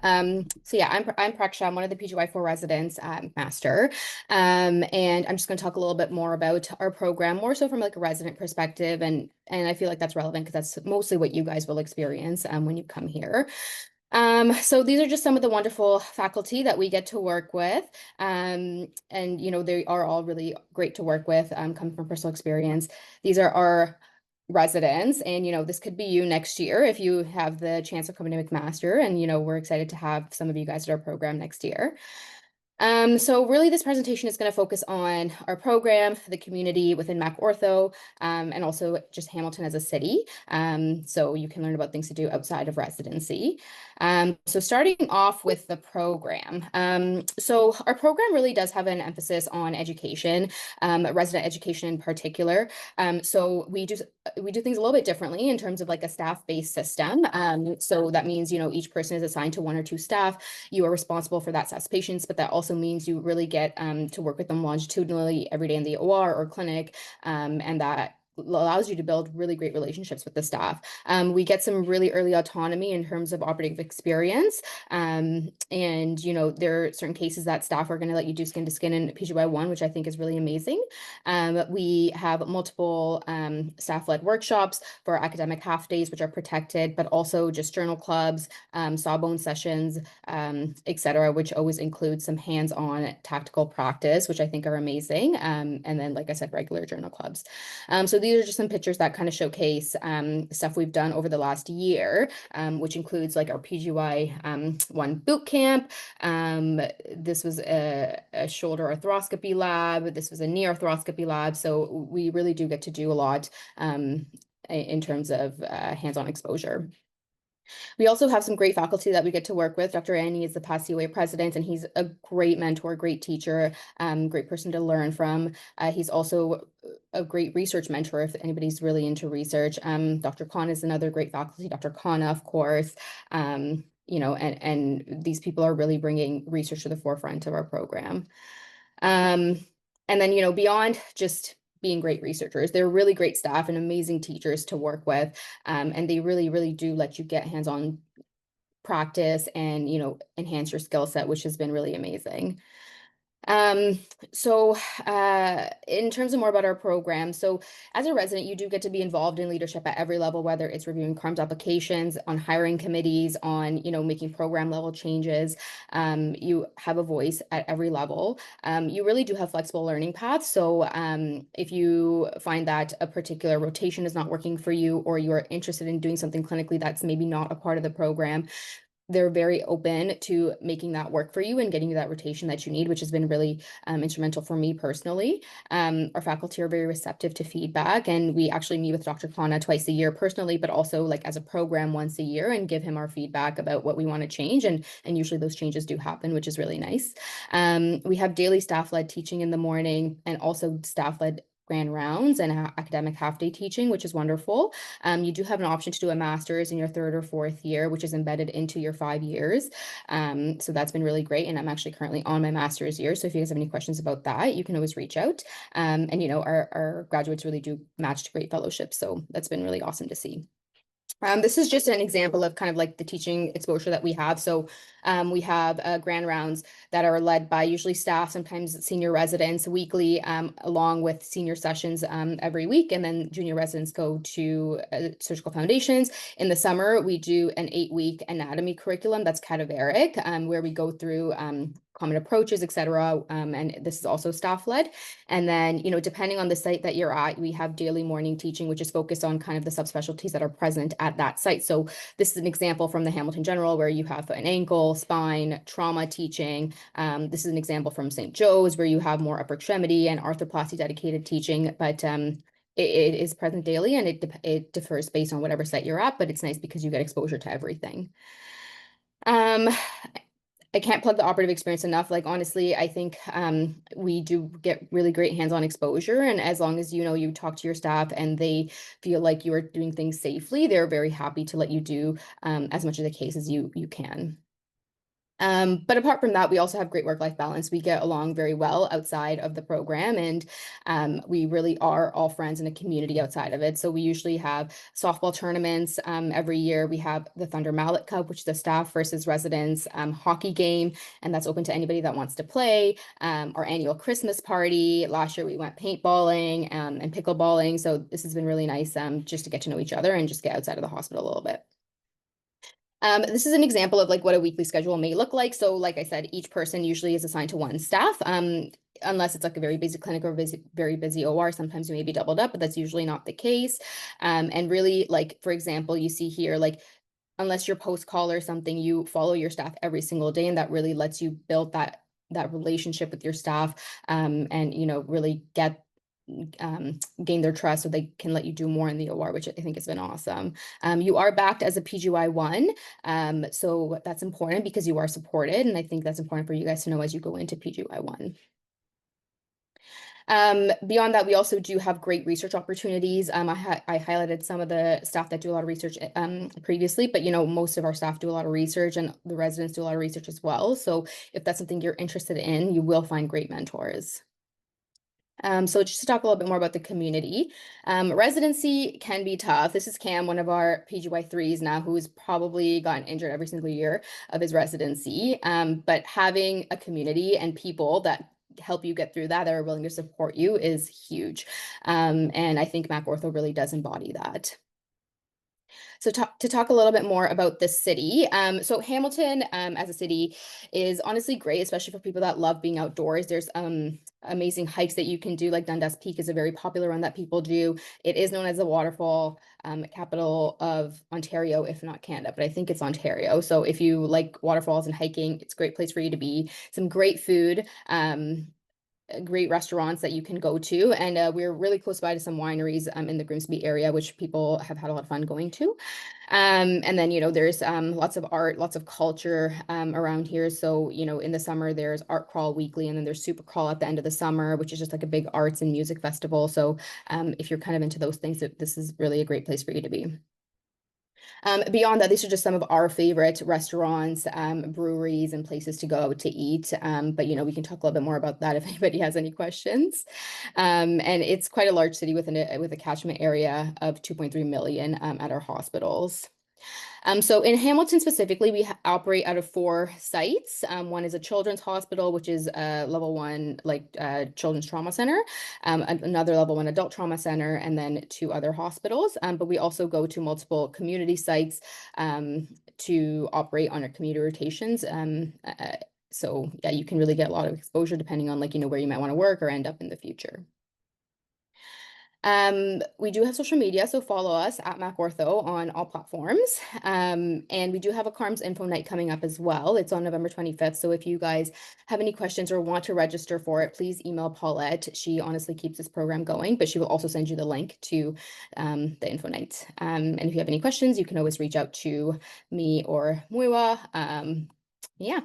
I'm Praksha. I'm one of the PGY4 residents at McMaster. And I'm just going to talk a little bit more about our program, more so from like a resident perspective. And I feel like that's relevant because that's mostly what you guys will experience when you come here. So these are just some of the wonderful faculty that we get to work with. And they are all really great to work with, coming from personal experience. These are our residents, and this could be you next year if you have the chance of coming to McMaster. And we're excited to have some of you guys at our program next year. So really this presentation is going to focus on our program, the community within Mac Ortho, and also just Hamilton as a city. So you can learn about things to do outside of residency. So starting off with the program. So our program really does have an emphasis on education, resident education in particular. So we do things a little bit differently in terms of like a staff-based system. So that means, each person is assigned to 1 or 2 staff. You are responsible for that staff's patients, but that also means you really get to work with them longitudinally every day in the OR or clinic, and that allows you to build really great relationships with the staff. We get some really early autonomy in terms of operative experience. And, there are certain cases that staff are going to let you do skin to skin in PGY1, which I think is really amazing. We have multiple staff-led workshops for academic half days, which are protected, but also just journal clubs, sawbone sessions, etc., which always include some hands-on tactical practice, which I think are amazing. And then, like I said, regular journal clubs. So these are just some pictures that kind of showcase stuff we've done over the last year, which includes like our PGY1 boot camp. This was a shoulder arthroscopy lab. This was a knee arthroscopy lab. So we really do get to do a lot in terms of hands-on exposure. We also have some great faculty that we get to work with. Dr. Annie is the past COA president, and he's a great mentor, great teacher, great person to learn from. He's also a great research mentor if anybody's really into research. Dr. Khan is another great faculty, Dr. Khanna, of course. And these people are really bringing research to the forefront of our program. And then, beyond just being great researchers, they're really great staff and amazing teachers to work with. And they really, really do let you get hands-on practice and, enhance your skill set, which has been really amazing. So in terms of more about our program, so as a resident, you do get to be involved in leadership at every level, whether it's reviewing CARMS applications, on hiring committees, on, making program level changes. You have a voice at every level. You really do have flexible learning paths. So if you find that a particular rotation is not working for you, or you are interested in doing something clinically that's maybe not a part of the program, they're very open to making that work for you and getting you that rotation that you need, which has been really instrumental for me personally. Our faculty are very receptive to feedback, and we actually meet with Dr. Khanna twice a year personally, but also like as a program once a year, and give him our feedback about what we want to change. And usually those changes do happen, which is really nice. We have daily staff-led teaching in the morning, and also staff-led grand rounds and academic half-day teaching, which is wonderful. You do have an option to do a master's in your 3rd or 4th year, which is embedded into your 5 years. So that's been really great. And I'm actually currently on my master's year. So if you guys have any questions about that, you can always reach out. And our graduates really do match to great fellowships. So that's been really awesome to see. This is just an example of kind of like the teaching exposure that we have. So we have grand rounds that are led by usually staff, sometimes senior residents weekly, along with senior sessions every week. And then junior residents go to surgical foundations. In the summer, we do an 8-week anatomy curriculum that's cadaveric, where we go through common approaches, et cetera. And this is also staff-led. And then, depending on the site that you're at, we have daily morning teaching, which is focused on kind of the subspecialties that are present at that site. So this is an example from the Hamilton General, where you have an ankle, spine, trauma teaching. This is an example from St. Joe's, where you have more upper extremity and arthroplasty dedicated teaching. But it is present daily, and it differs based on whatever site you're at, but it's nice because you get exposure to everything. I can't plug the operative experience enough. Like, honestly, I think we do get really great hands-on exposure. And as long as, you talk to your staff and they feel like you are doing things safely, they're very happy to let you do as much of the case as you can. But apart from that, we also have great work-life balance. We get along very well outside of the program, and we really are all friends in a community outside of it. So we usually have softball tournaments every year. We have the Thunder Mallet Cup, which is a staff versus residents hockey game, and that's open to anybody that wants to play. Our annual Christmas party. Last year we went paintballing and pickleballing. So this has been really nice just to get to know each other and just get outside of the hospital a little bit. This is an example of like what a weekly schedule may look like. So like I said, each person usually is assigned to one staff. Unless it's like a very busy clinic or very busy OR, sometimes you may be doubled up, but that's usually not the case. And really, like, for example, you see here, like, unless you're post call or something, you follow your staff every single day, and that really lets you build that relationship with your staff, and really gain their trust so they can let you do more in the OR, which I think has been awesome. You are backed as a PGY1, so that's important because you are supported, and I think that's important for you guys to know as you go into PGY1. Beyond that, we also do have great research opportunities. I highlighted some of the staff that do a lot of research previously, but most of our staff do a lot of research, and the residents do a lot of research as well. So if that's something you're interested in, you will find great mentors. So just to talk a little bit more about the community, residency can be tough. This is Cam, one of our PGY3s now, who's probably gotten injured every single year of his residency. But having a community and people that help you get through that are willing to support you is huge. And I think Mac Ortho really does embody that. So to talk a little bit more about the city. So Hamilton as a city is honestly great, especially for people that love being outdoors. There's amazing hikes that you can do, like Dundas Peak is a very popular one that people do. It is known as the waterfall capital of Ontario, if not Canada, but I think it's Ontario. So if you like waterfalls and hiking, it's a great place for you to be. Some great food. Great restaurants that you can go to, and we're really close by to some wineries in the Grimsby area, which people have had a lot of fun going to. And then there's lots of art, lots of culture around here. So in the summer there's Art Crawl weekly, and then there's Super Crawl at the end of the summer, which is just like a big arts and music festival. So if you're kind of into those things, this is really a great place for you to be. Beyond that, these are just some of our favorite restaurants, breweries, and places to go to eat. But we can talk a little bit more about that if anybody has any questions. And it's quite a large city with a catchment area of 2.3 million at our hospitals. So in Hamilton specifically, we operate out of 4 sites. One is a children's hospital, which is a level 1 children's trauma center, another level 1 adult trauma center, and then 2 other hospitals. But we also go to multiple community sites to operate on our community rotations. So yeah, you can really get a lot of exposure depending on where you might want to work or end up in the future. We do have social media, so follow us at MacOrtho on all platforms. And we do have a CARMS info night coming up as well. It's on November 25th. So if you guys have any questions or want to register for it, please email Paulette. She honestly keeps this program going, but she will also send you the link to the info night. And if you have any questions, you can always reach out to me or Muiwa. Yeah.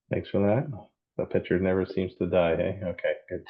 Thanks for that. The picture never seems to die, hey? Okay, good.